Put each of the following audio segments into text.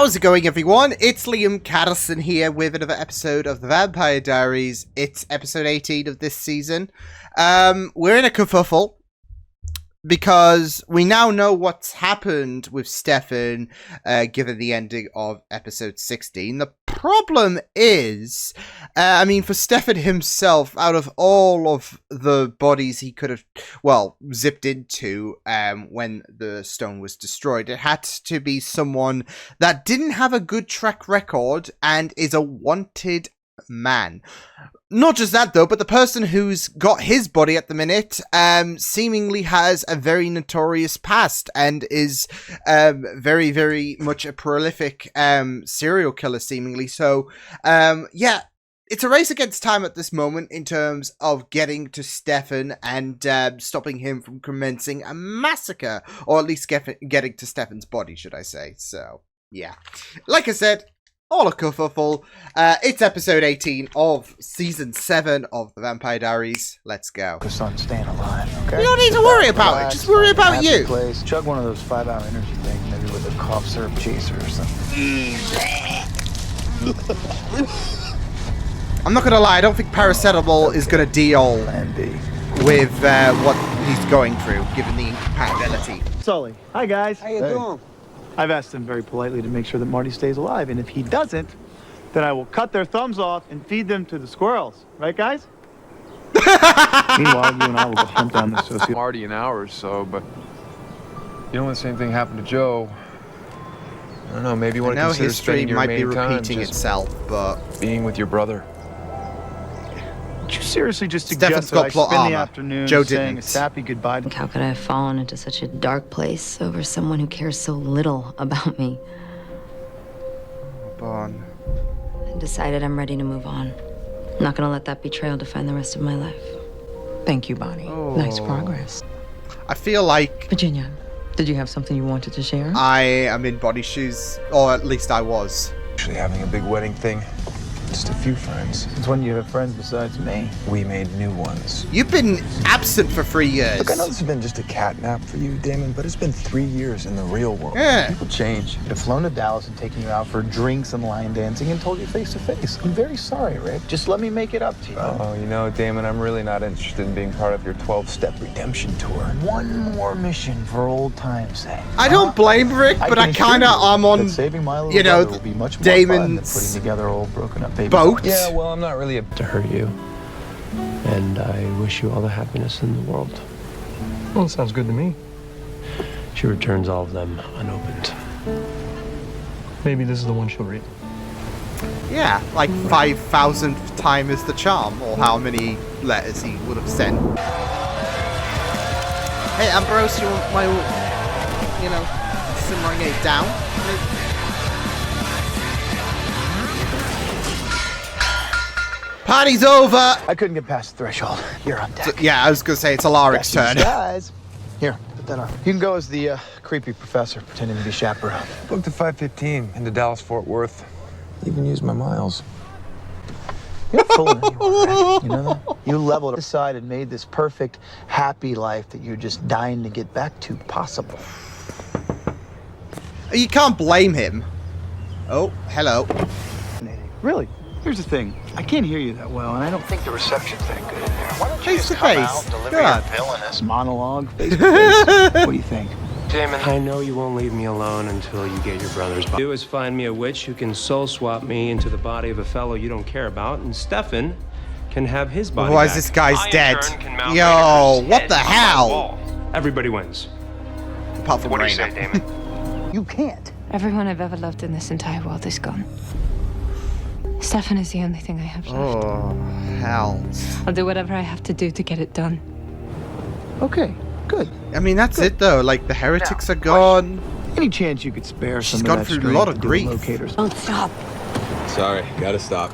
How's it going, everyone? It's Liam Catterson here with another episode of the Vampire Diaries. It's episode 18 of this season. We're in a kerfuffle because we now know what's happened with Stefan, given the ending of episode 16. The problem is, for Stefan himself, out of all of the bodies he could have, zipped into when the stone was destroyed, it had to be someone that didn't have a good track record and is a wanted man. Not just that, though, but the person who's got his body at the minute seemingly has a very notorious past and is very, very much a prolific serial killer, seemingly. So, it's a race against time at this moment in terms of getting to Stefan and stopping him from commencing a massacre, or at least getting to Stefan's body, should I say. So, yeah. Like I said, all a kerfuffle. It's episode 18 of season 7 of the Vampire Diaries. Let's go. Focus on staying alive, okay? You don't need to worry about it. Just worry about you. Place. Chug one of those 5-hour energy things, maybe with a cough syrup chaser or something. I'm not gonna lie. I don't think paracetamol is gonna deal with what he's going through, given the incompatibility. Sully, hi guys. How you doing? I've asked him very politely to make sure that Marty stays alive, and if he doesn't, then I will cut their thumbs off and feed them to the squirrels. Right, guys? Meanwhile, you and I will go hunt down the sociopath. Marty an hour or so, but you know when the same thing happened to Joe. I don't know, maybe you want to consider history spending your might be main time repeating just itself, but being with your brother. Did you seriously just Stefan's suggest that got I plot spend the armor. afternoon Joe saying didn't. a sappy goodbye to... How could I have fallen into such a dark place over someone who cares so little about me? Bon. I decided I'm ready to move on. I'm not gonna let that betrayal define the rest of my life. Thank you, Bonnie. Oh. Nice progress. I feel like Virginia, did you have something you wanted to share? I am in body shoes, or at least I was. Actually having a big wedding thing. Just a few friends. Since when do you have friends besides me? We made new ones. You've been absent for 3 years. Look, I know this has been just a catnap for you, Damon, but it's been 3 years in the real world. Yeah. People change. I'd have flown to Dallas and taken you out for drinks and line dancing and told you face to face. I'm very sorry, Rick. Just let me make it up to you. Oh, you know, Damon, I'm really not interested in being part of your 12-step redemption tour. One more mission for old time's sake. I don't blame Rick, but I kind of am on, saving my little you know, brother will be much more fun than Damon's putting together old broken up baby boat. Yeah, well, I'm not really a... to hurt you, and I wish you all the happiness in the world. Well, sounds good to me. She returns all of them unopened. Maybe this is the one she'll read. Yeah, like 5,000th time is the charm, or how many letters he would have sent. Hey, Ambrose, you want my, simmering it down? Party's over! I couldn't get past the threshold. You're on deck. So, yeah, I was gonna say, it's Alaric's turn. Guys, here, put that on. You can go as the creepy professor pretending to be chaperone. Booked a 5:15 into Dallas-Fort Worth. Even used my miles. You're not fooling anyone, right? You know that? You leveled aside and made this perfect, happy life that you're just dying to get back to possible. You can't blame him. Oh, hello. Really? Here's the thing. I can't hear you that well, and I don't think the reception's that good in there. Why don't you Face just to come face. out, deliver God. your villainous monologue face to face? What do you think? Damon, I know you won't leave me alone until you get your brother's body. Do is find me a witch who can soul swap me into the body of a fellow you don't care about, and Stefan can have his body Otherwise, back. this guy's I, in dead. turn, can mount Yo, Rainiger's what head the on my hell? wall. Everybody wins. Apart from What do you Raina. say, Damon? You can't. Everyone I've ever loved in this entire world is gone. Stefan is the only thing I have left. Oh, hell. I'll do whatever I have to do to get it done. Okay, good. I mean, that's it, though. Like, the heretics are gone. Any chance you could spare She's some gone of that through a strength lot of to do grief. locators? Don't stop. Sorry, gotta stop.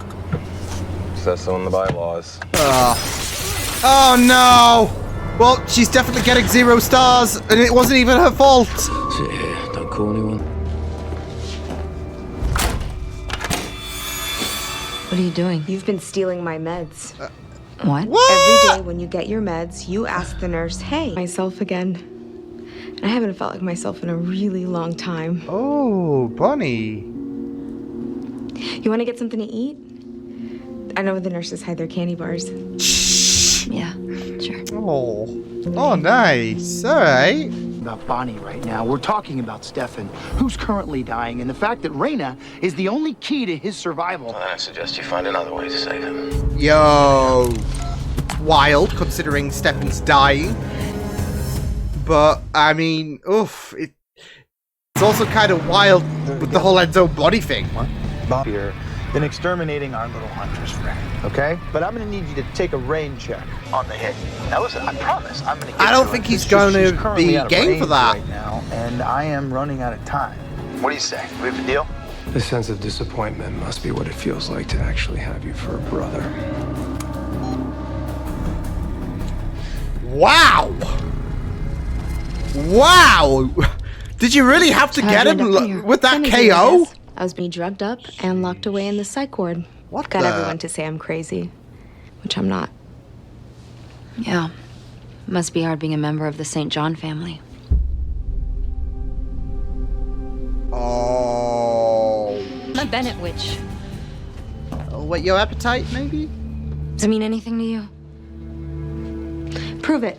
Says so in the bylaws. Oh, no! Well, she's definitely getting 0 stars, and it wasn't even her fault. Sit here, don't call anyone. What are you doing? You've been stealing my meds. What? Every day when you get your meds, you ask the nurse, hey, myself again. And I haven't felt like myself in a really long time. Oh, Bonnie. You want to get something to eat? I know the nurses hide their candy bars. Yeah, sure. Oh, nice. All right. About Bonnie right now. We're talking about Stefan, who's currently dying, and the fact that Reina is the only key to his survival. Well, then I suggest you find another way to save him. Yo. Wild, considering Stefan's dying. But, I mean, oof. It's also kind of wild with the whole Enzo body thing. Bob here, been exterminating our little hunter's friend, okay? But I'm gonna need you to take a rain check on the hit. Now listen, I promise I'm gonna get I don't to think it. he's It's just going she's to currently be out of game range for that. right now, and I am running out of time. What do you say? We have a deal? The sense of disappointment must be what it feels like to actually have you for a brother. Wow. Wow. Did you really have to get him with that KO? I was being drugged up and locked away in the psych ward. What Got the- everyone to say I'm crazy, which I'm not. Yeah. Must be hard being a member of the St. John family. Oh. I'm a Bennett witch. What, your appetite, maybe? Does it mean anything to you? Prove it.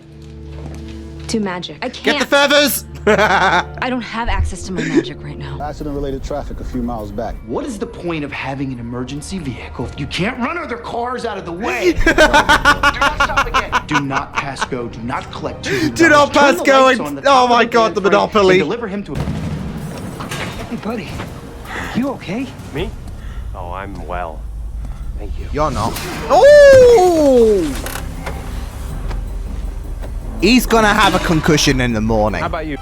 Do magic. I Get can't. the feathers! I don't have access to my magic right now. Accident-related traffic a few miles back. What is the point of having an emergency vehicle if you can't run other cars out of the way? Do not stop again. Do not pass go. Do not collect $2. Do not Turn pass the go lights and- on the oh top of my the God, van the frame Monopoly. and deliver him to. Hey, buddy. You okay? Me? Oh, I'm well. Thank you. You're not. Oh! He's gonna have a concussion in the morning. How about you?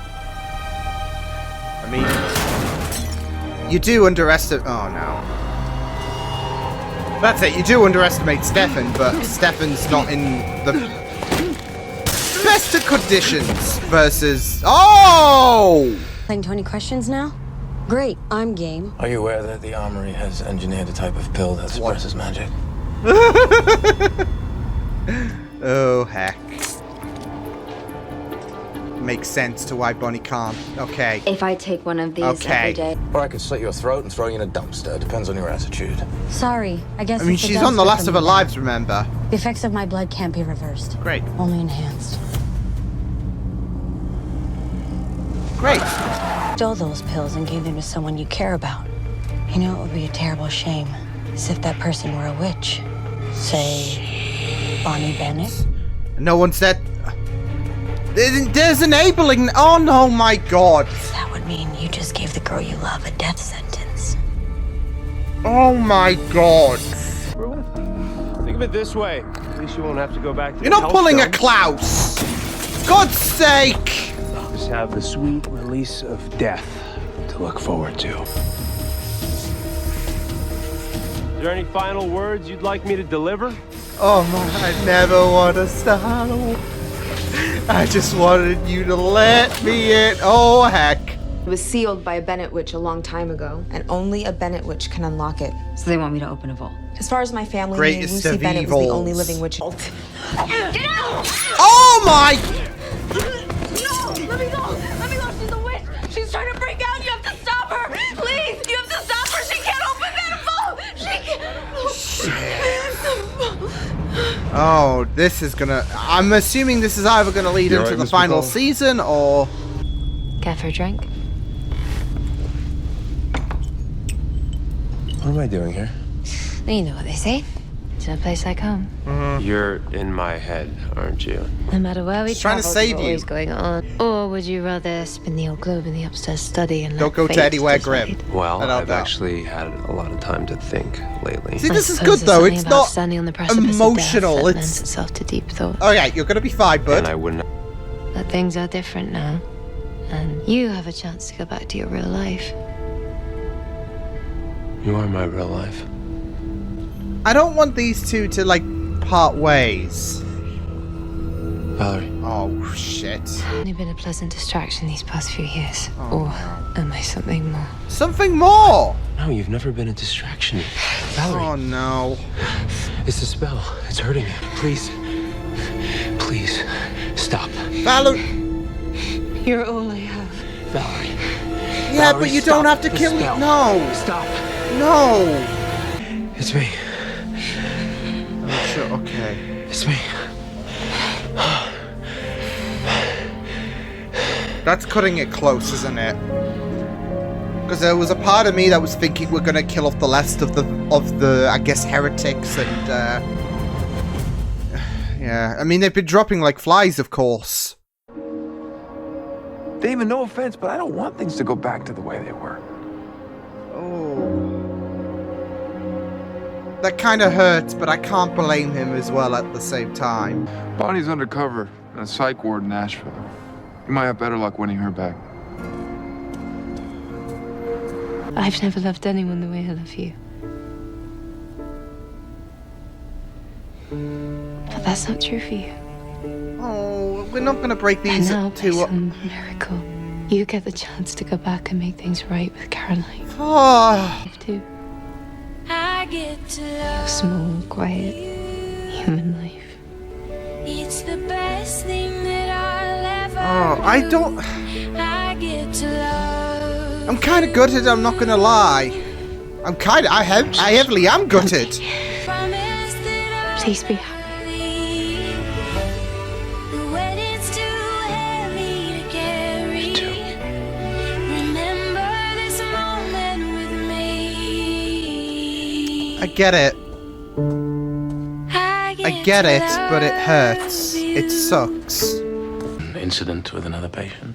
I mean, You do underestimate. Oh no. That's it. You do underestimate Stefan, but Stefan's not in the best of conditions versus. Oh! Playing 20 questions now? Great, I'm game. Are you aware that the armory has engineered a type of pill that suppresses magic? Oh heck. Makes sense to why Bonnie can't. Okay. If I take one of these Okay. every day. Or I could slit your throat and throw you in a dumpster. Depends on your attitude. Sorry, I guess I mean, if it she's does on the fit last them of her in, lives, remember? The effects of my blood can't be reversed. Great. Only enhanced. Great. Stole those pills and gave them to someone you care about. You know, it would be a terrible shame. As if that person were a witch. Say, Bonnie Bennett? No one said. There's enabling. Oh no, my God. That would mean you just gave the girl you love a death sentence. Oh my God. think of it this way. At least you won't have to go back to You're the not pulling a Hellstone. Klaus. God's sake. Just have the sweet release of death to look forward to. Is there any final words you'd like me to deliver? Oh my, I never want to stop. I just wanted you to let me in. Oh heck. It was sealed by a Bennett witch a long time ago, and only a Bennett witch can unlock it. So they want me to open a vault. As far as my family knew, Greatest Lucy of Bennett was the only evils. living witch. Get out! Oh my! No! Let me go! Let me go! She's a witch! She's trying to break out! You have to stop her! Please! You have to stop her! She can't open that vault! She can't... Oh, this is gonna. I'm assuming this is either gonna lead You into alright, the Miss final McCall? season or. Care for a drink? What am I doing here? You know what they say. To a place like home. You're in my head, aren't you? No matter where we He's trying to travel, save there's you. always going on. Or would you rather spin the old globe in the upstairs study and Don't let go to fate anywhere decide? grim. Well, I don't I've know. actually had a lot of time to think lately. See, I this is suppose good there's though. something It's about not standing on the precipice emotional. Of death that It's lends itself to deep thought. okay. You're gonna be fine, bud. And I wouldn't. But things are different now, and you have a chance to go back to your real life. You are my real life. I don't want these two to like part ways. Valerie. Oh shit. Only been a pleasant distraction these past few years. Oh, or am I something more? Something more. No, you've never been a distraction. Valerie. Oh no. It's a spell. It's hurting you. Please. Please. Stop. Valerie. You're all I have. Valerie. Yeah, Valerie, but you stop don't have to the kill me. spell. No. Stop. No! It's me. I'm sure, okay. It's me. That's cutting it close, isn't it? Because there was a part of me that was thinking we're gonna kill off the last of the I guess heretics and yeah. I mean they've been dropping like flies, of course. David, no offense, but I don't want things to go back to the way they were. Oh. That kind of hurts, but I can't blame him as well at the same time. Bonnie's undercover in a psych ward in Nashville. You might have better luck winning her back. I've never loved anyone the way I love you. But that's not true for you. Oh, we're not going to break these And now, two by up. some miracle, you get the chance to go back and make things right with Caroline. Oh. You too. Your small, quiet, human life. It's the best thing that I'll ever Oh, I don't... I get to love. I'm kind of gutted, I'm not going to lie. I heavily am gutted. Please be happy. The wedding's too heavy to carry. Remember this moment with me. I get it. I get it, but it hurts. It sucks. Incident with another patient.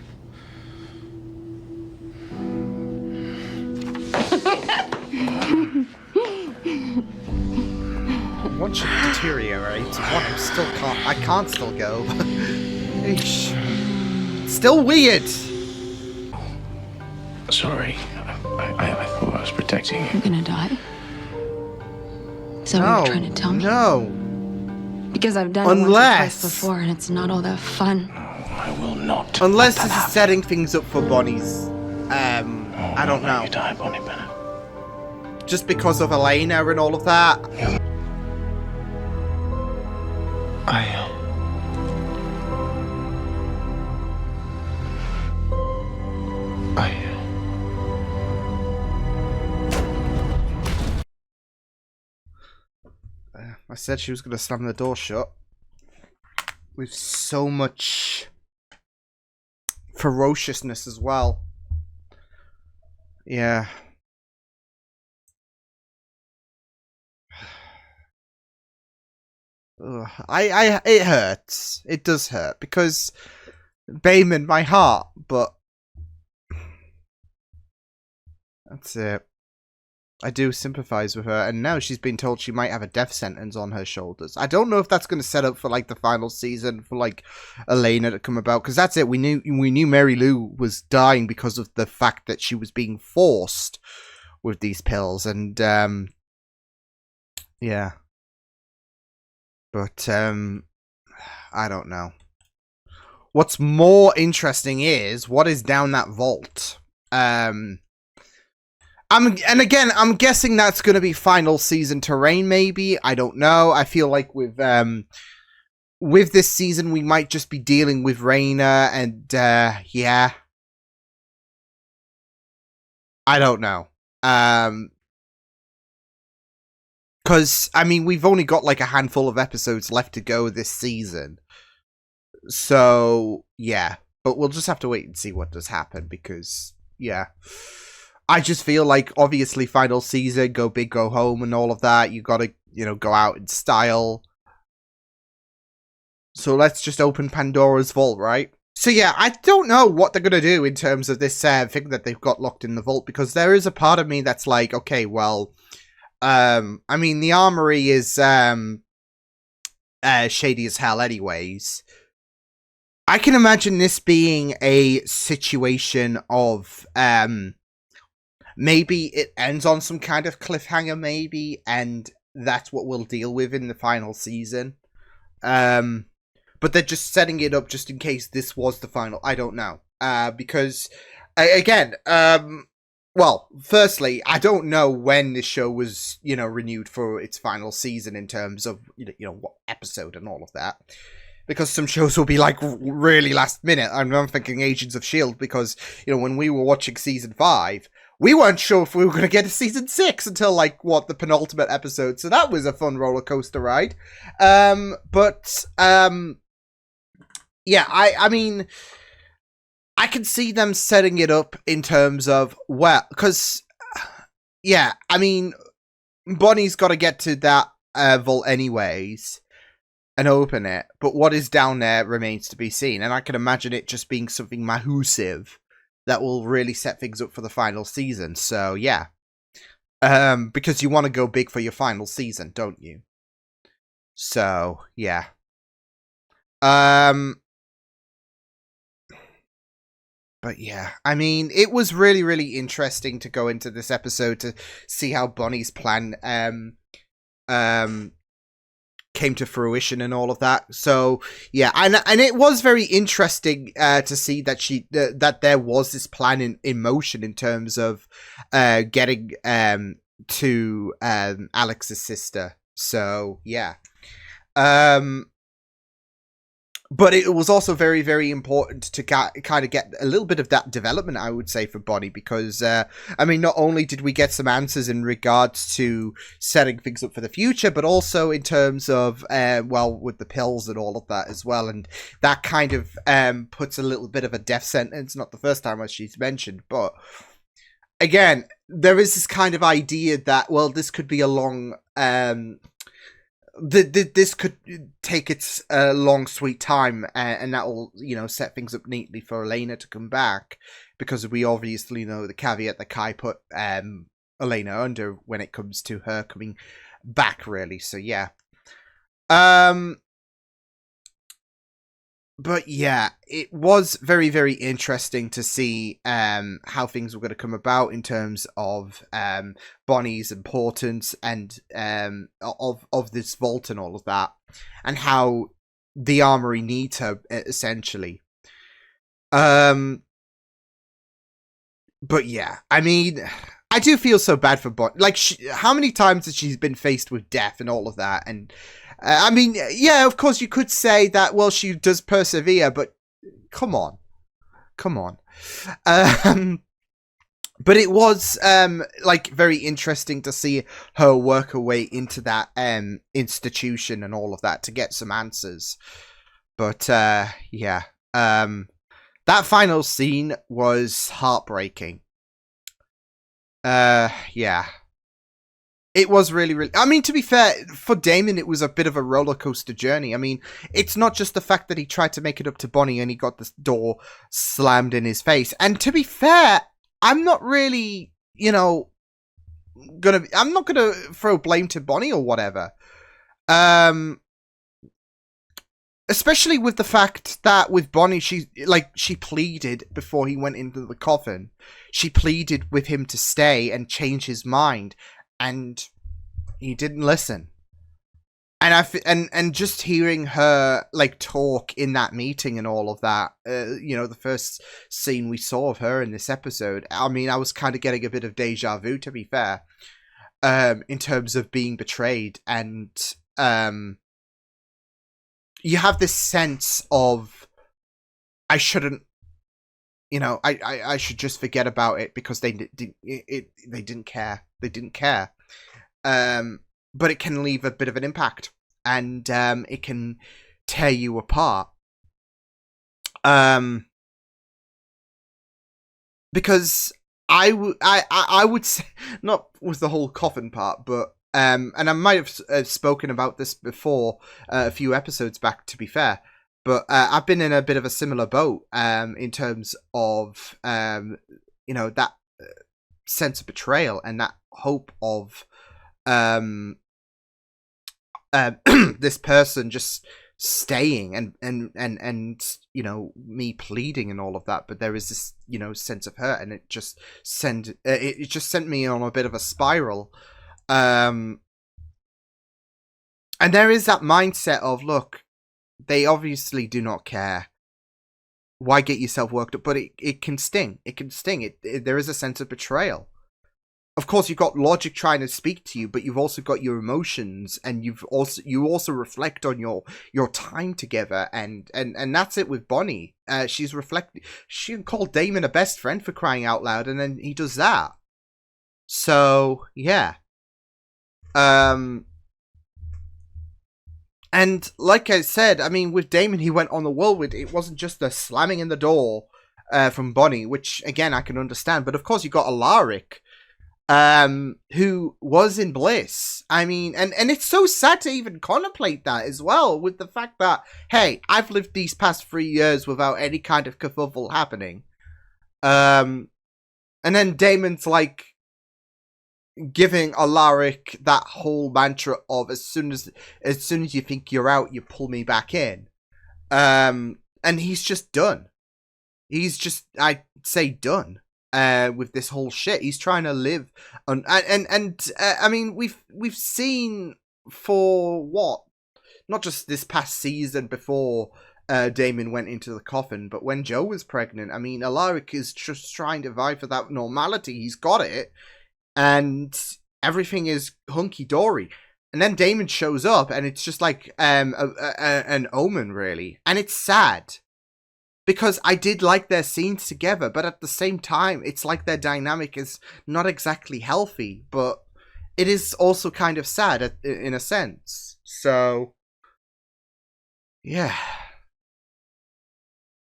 One should deteriorate. One I can't still go. Eesh. Still weird. Sorry, I thought I was protecting you. You're gonna die? Is that what you're trying to tell me? No. Because I've done it once or twice before and it's not all that fun. I will not. Unless this is setting things up for Bonnie's. I don't know. You die, Bonnie Bennett. Just because of Elena and all of that. I said she was going to slam the door shut. With so much ferociousness as well. Yeah. Ugh. It hurts. It does hurt because Bayman, my heart, but that's it. I do sympathize with her, and now she's been told she might have a death sentence on her shoulders. I don't know if that's going to set up for like the final season for like Elena to come about, because that's it. We knew Mary Lou was dying because of the fact that she was being forced with these pills, and yeah. But I don't know. What's more interesting is what is down that vault. I'm guessing that's going to be final season terrain, maybe. I don't know. I feel like with this season, we might just be dealing with Raina, and yeah. I don't know. Because, I mean, we've only got like a handful of episodes left to go this season. So, yeah. But we'll just have to wait and see what does happen, because, yeah. I just feel like, obviously, final season, go big, go home, and all of that. You gotta, go out in style. So let's just open Pandora's vault, right? So yeah, I don't know what they're gonna do in terms of this thing that they've got locked in the vault, because there is a part of me that's like, okay, well, I mean, the armory is shady as hell anyways. I can imagine this being a situation of, maybe it ends on some kind of cliffhanger, maybe, and that's what we'll deal with in the final season. But they're just setting it up just in case this was the final. I don't know. Because, again, well, firstly, I don't know when this show was, renewed for its final season in terms of, what episode and all of that. Because some shows will be, like, really last minute. I'm thinking Agents of S.H.I.E.L.D. because, when we were watching Season 5, we weren't sure if we were going to get to season 6 until the penultimate episode. So that was a fun roller coaster ride. Yeah, I mean, I can see them setting it up in terms of, well, because, yeah, I mean, Bonnie's got to get to that vault anyways and open it, but what is down there remains to be seen, and I can imagine it just being something massive that will really set things up for the final season. So yeah, because you want to go big for your final season, don't you? So yeah, but yeah, I mean, it was really, really interesting to go into this episode to see how Bonnie's plan came to fruition and all of that. So yeah, and it was very interesting to see that that there was this plan in motion in terms of getting to Alex's sister. So yeah, but it was also very, very important to kind of get a little bit of that development, I would say, for Bonnie, because, I mean, not only did we get some answers in regards to setting things up for the future, but also in terms of, well, with the pills and all of that as well, and that kind of puts a little bit of a death sentence, not the first time as she's mentioned, but again, there is this kind of idea that, well, this could be a long... this could take its long, sweet time, and that will, set things up neatly for Elena to come back, because we obviously know the caveat that Kai put Elena under when it comes to her coming back, really. So yeah, but yeah, it was very, very interesting to see how things were going to come about in terms of Bonnie's importance and of this vault and all of that, and how the armory needs her, essentially. But yeah, I mean, I do feel so bad for Bonnie. Like, how many times has she been faced with death and all of that, and I mean, yeah, of course you could say that, well, she does persevere, but come on. But it was, very interesting to see her work her way into that institution and all of that to get some answers. But, yeah, that final scene was heartbreaking. Yeah. It was really, really... I mean, to be fair, for Damon, it was a bit of a roller coaster journey. I mean, it's not just the fact that he tried to make it up to Bonnie and he got the door slammed in his face. And to be fair, I'm not really, I'm not gonna throw blame to Bonnie or whatever. Especially with the fact that with Bonnie, she pleaded before he went into the coffin. She pleaded with him to stay and change his mind. And he didn't listen. And just hearing her talk in that meeting and all of that, the first scene we saw of her in this episode, I mean, I was kind of getting a bit of deja vu, to be fair, in terms of being betrayed, and you have this sense of I shouldn't. I should just forget about it because they didn't care. They didn't care. But it can leave a bit of an impact, and it can tear you apart. Because I would say, not with the whole coffin part, but and I might have spoken about this before a few episodes back, to be fair. But I've been in a bit of a similar boat in terms of, that sense of betrayal and that hope of this person just staying and me pleading and all of that. But there is this, sense of hurt, and it just sent me on a bit of a spiral. And there is that mindset of, look, they obviously do not care. Why get yourself worked up? But it can sting. It can sting. There is a sense of betrayal. Of course, you've got logic trying to speak to you, but you've also got your emotions, and you also reflect on your time together, and that's it with Bonnie. She's reflecting. She can call Damon a best friend, for crying out loud, and then he does that. So yeah. And like I said, I mean, with Damon, he went on the whirlwind. It wasn't just the slamming in the door from Bonnie, which again I can understand. But of course, you got Alaric, who was in bliss. I mean, and it's so sad to even contemplate that as well, with the fact that, hey, I've lived these past 3 years without any kind of kerfuffle happening. And then Damon's like giving Alaric that whole mantra of as soon as you think you're out, you pull me back in. And he's just done. He's just, I'd say, done. With this whole shit, he's trying to live on, I mean, we've seen for what, not just this past season before Damon went into the coffin, but when Jo was pregnant. I mean, Alaric is just trying to vie for that normality. He's got it, and everything is hunky dory. And then Damon shows up, and it's just like an omen, really, and it's sad. Because I did like their scenes together, but at the same time, it's like their dynamic is not exactly healthy, but it is also kind of sad in a sense. So, yeah.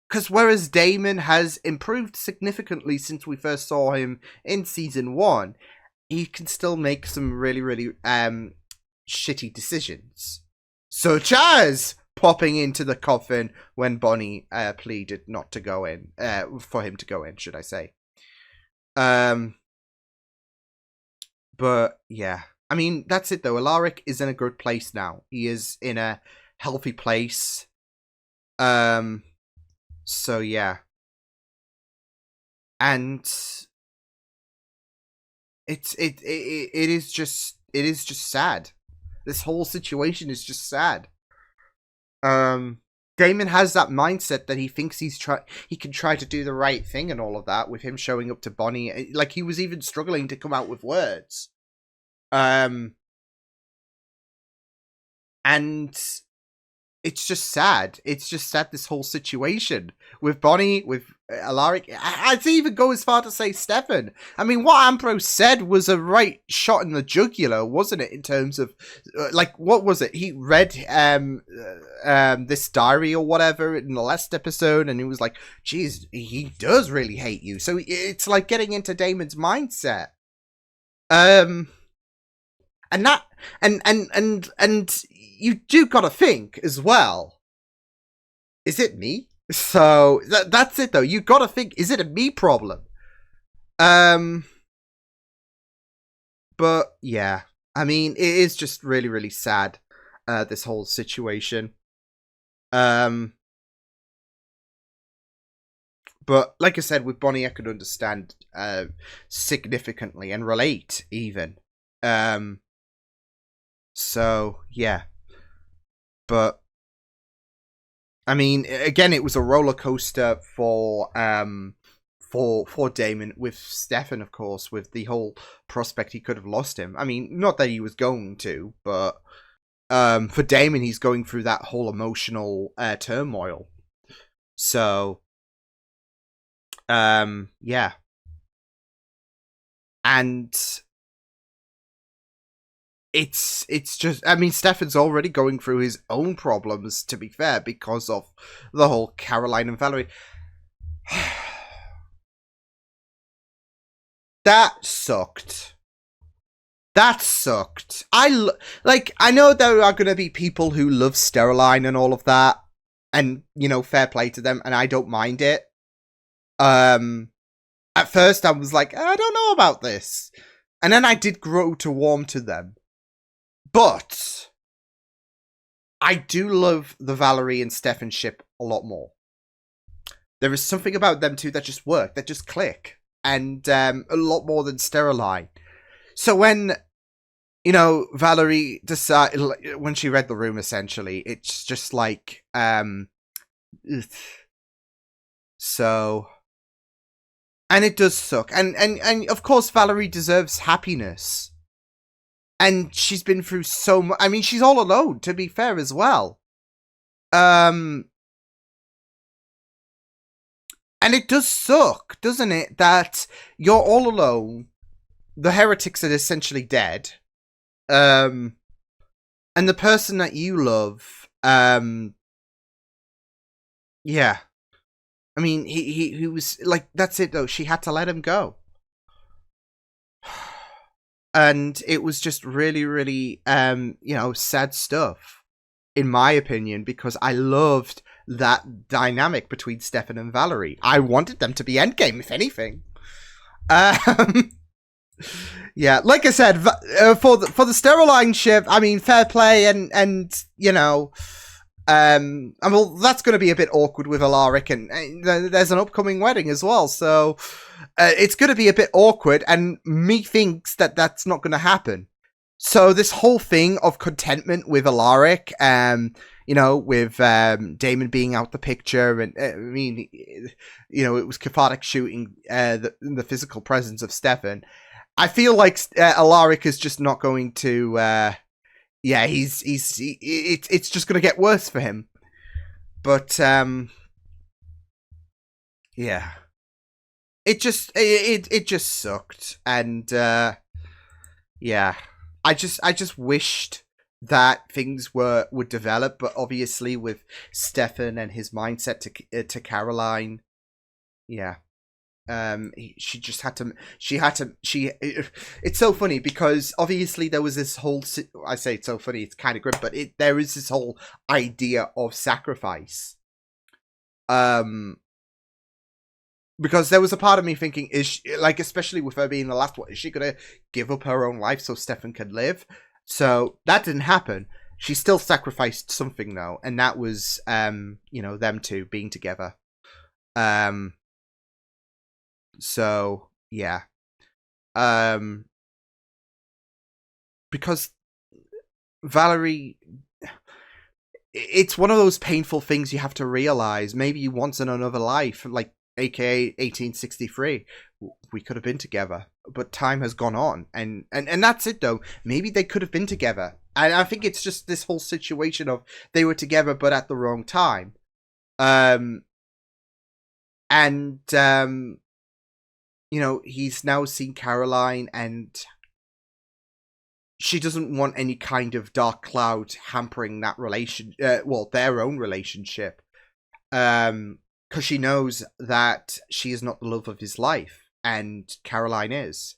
Because whereas Damon has improved significantly since we first saw him in season 1, he can still make some really, really shitty decisions. Such as popping into the coffin when Bonnie pleaded not to go in, for him to go in, should I say. But, yeah. I mean, that's it, though. Alaric is in a good place now. He is in a healthy place. So, yeah. And it is just sad. This whole situation is just sad. Damon has that mindset that he thinks he can try to do the right thing and all of that, with him showing up to Bonnie. Like, he was even struggling to come out with words. And it's just sad. It's just sad, this whole situation with Bonnie, with Alaric. I'd even go as far to say Stefan. I mean, what Ambrose said was a right shot in the jugular, wasn't it? In terms of, like, what was it? He read this diary or whatever in the last episode, and he was like, geez, he does really hate you. So it's like getting into Damon's mindset. And that, and you do gotta think as well, is it me? So that's it, though. You gotta think, is it a me problem? But yeah, I mean, it is just really, really sad, this whole situation. But like I said, with Bonnie, I could understand significantly and relate even. So yeah. But I mean, again, it was a roller coaster for Damon, with Stefan, of course, with the whole prospect he could have lost him. I mean, not that he was going to, but for Damon, he's going through that whole emotional turmoil. So yeah. And it's just, I mean, Stefan's already going through his own problems, to be fair, because of the whole Caroline and Valerie. That sucked. That sucked. I know there are going to be people who love Steroline and all of that, and, you know, fair play to them, and I don't mind it. At first I was like, I don't know about this. And then I did grow to warm to them. But I do love the Valerie and Stefan ship a lot more. There is something about them two that just work, that just click. And a lot more than Steroline. So when, you know, Valerie decided, when she read the room, essentially, it's just like, so, and it does suck. And of course, Valerie deserves happiness. And she's been through so much. I mean, she's all alone, to be fair, as well. And it does suck, doesn't it? That you're all alone. the heretics are essentially dead. And the person that you love, yeah. I mean, he was like, that's it though. She had to let him go. And it was just really, really, sad stuff, in my opinion, because I loved that dynamic between Stefan and Valerie. I wanted them to be endgame, if anything. Yeah, like I said, for the storyline shift, I mean, fair play, and well, that's going to be a bit awkward with Alaric, and there's an upcoming wedding as well, so it's going to be a bit awkward, and me thinks that that's not going to happen. So this whole thing of contentment with Alaric, with Damon being out the picture, and I mean, it was cathartic shooting the physical presence of Stefan. I feel like Alaric is just not going to. It's just going to get worse for him. But yeah, it just sucked, and yeah, I just wished that things would develop, but obviously with Stefan and his mindset to Caroline, yeah. It's so funny because obviously there was this whole, I say it's so funny, it's kind of grim, but there is this whole idea of sacrifice. Because there was a part of me thinking, is she, like, especially with her being the last one, is she gonna give up her own life so Stefan can live? So that didn't happen. She still sacrificed something though, and that was them two being together. So yeah, because Valerie, it's one of those painful things you have to realize. Maybe once in another life, like AKA 1863, we could have been together, but time has gone on, and that's it though. Maybe they could have been together, and I think it's just this whole situation of they were together but at the wrong time, he's now seen Caroline, and she doesn't want any kind of dark cloud hampering that their own relationship. Because she knows that she is not the love of his life, and Caroline is.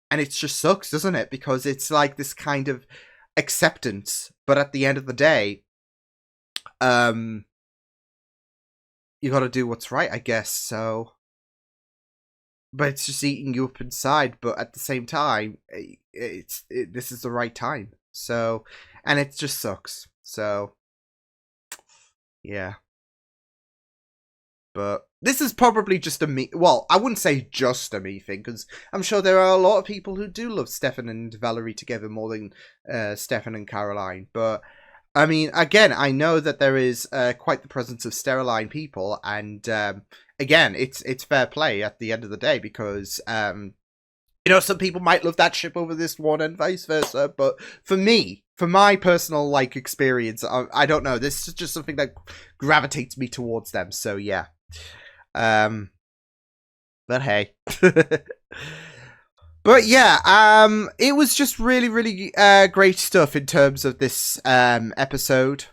And it just sucks, doesn't it? Because it's like this kind of acceptance, but at the end of the day, you gotta do what's right, I guess, so... But it's just eating you up inside. But at the same time, this is the right time. So, and it just sucks. So, yeah. But this is probably just a me. Well, I wouldn't say just a me thing, because I'm sure there are a lot of people who do love Stefan and Valerie together more than Stefan and Caroline. But I mean, again, I know that there is quite the presence of sterile people, and again, it's fair play at the end of the day, because some people might love that ship over this one and vice versa, but for me, for my personal experience, I don't know, this is just something that gravitates me towards them, so yeah. But hey. But yeah, it was just really, really great stuff in terms of this episode.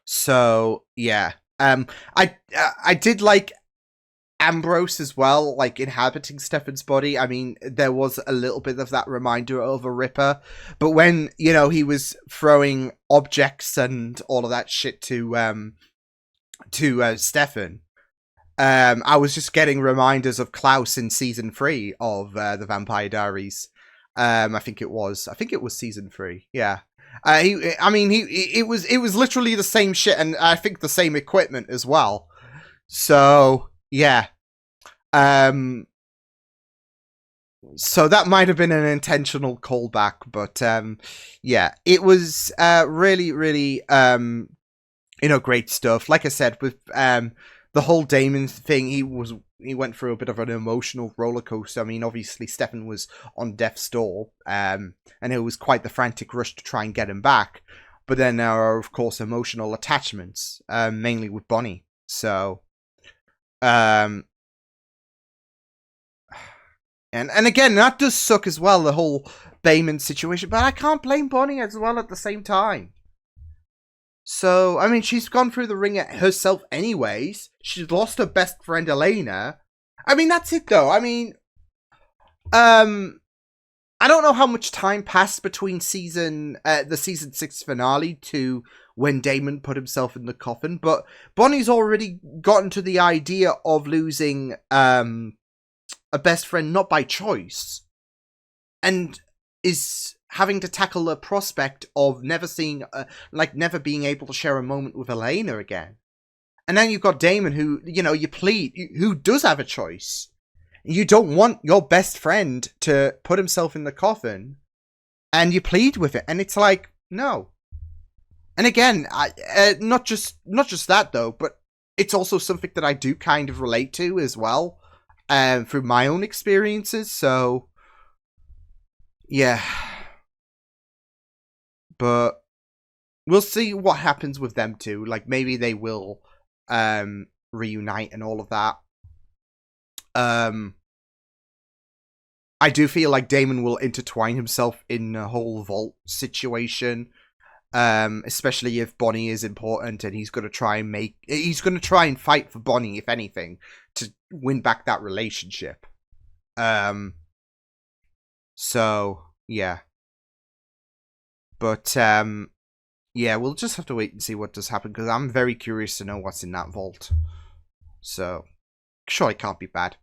So yeah. I did like Ambrose as well, inhabiting Stefan's body. I mean, there was a little bit of that reminder of a Ripper, but when he was throwing objects and all of that shit to Stefan, I was just getting reminders of Klaus in season 3 of the Vampire Diaries. I think it was season 3. Yeah. It was literally the same shit, and I think the same equipment as well. So yeah, so that might have been an intentional callback, but yeah, it was really, really great stuff. Like I said, with the whole Damon thing, he went through a bit of an emotional roller coaster. I mean, obviously Stefan was on death's door, and it was quite the frantic rush to try and get him back. But then there are, of course, emotional attachments, mainly with Bonnie. So, And again, that does suck as well, the whole Bayman situation. But I can't blame Bonnie as well at the same time. So, I mean, she's gone through the ringer herself anyways. She's lost her best friend, Elena. I mean, that's it, though. I mean, I don't know how much time passed between the season 6 finale to when Damon put himself in the coffin, but Bonnie's already gotten to the idea of losing a best friend not by choice, and is having to tackle the prospect of never being able to share a moment with Elena again. And then you've got Damon, who, you know, who does have a choice. You don't want your best friend to put himself in the coffin, and you plead with it, and it's like, no. And again, not just that though, but it's also something that I do kind of relate to as well, through my own experiences. So, yeah. But we'll see what happens with them two. Like, maybe they will reunite and all of that. I do feel like Damon will intertwine himself in the whole vault situation, especially if Bonnie is important, and he's going to try and fight for Bonnie, if anything, to win back that relationship. So yeah, but yeah, we'll just have to wait and see what does happen, because I'm very curious to know what's in that vault. So sure, it can't be bad.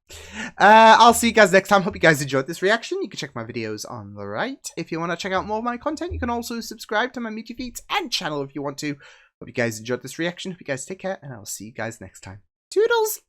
I'll see you guys next time. Hope you guys enjoyed this reaction. You can check my videos on the right. If you want to check out more of my content, you can also subscribe to my Meet Your Feats and channel if you want to. Hope you guys enjoyed this reaction. Hope you guys take care, and I'll see you guys next time. Toodles!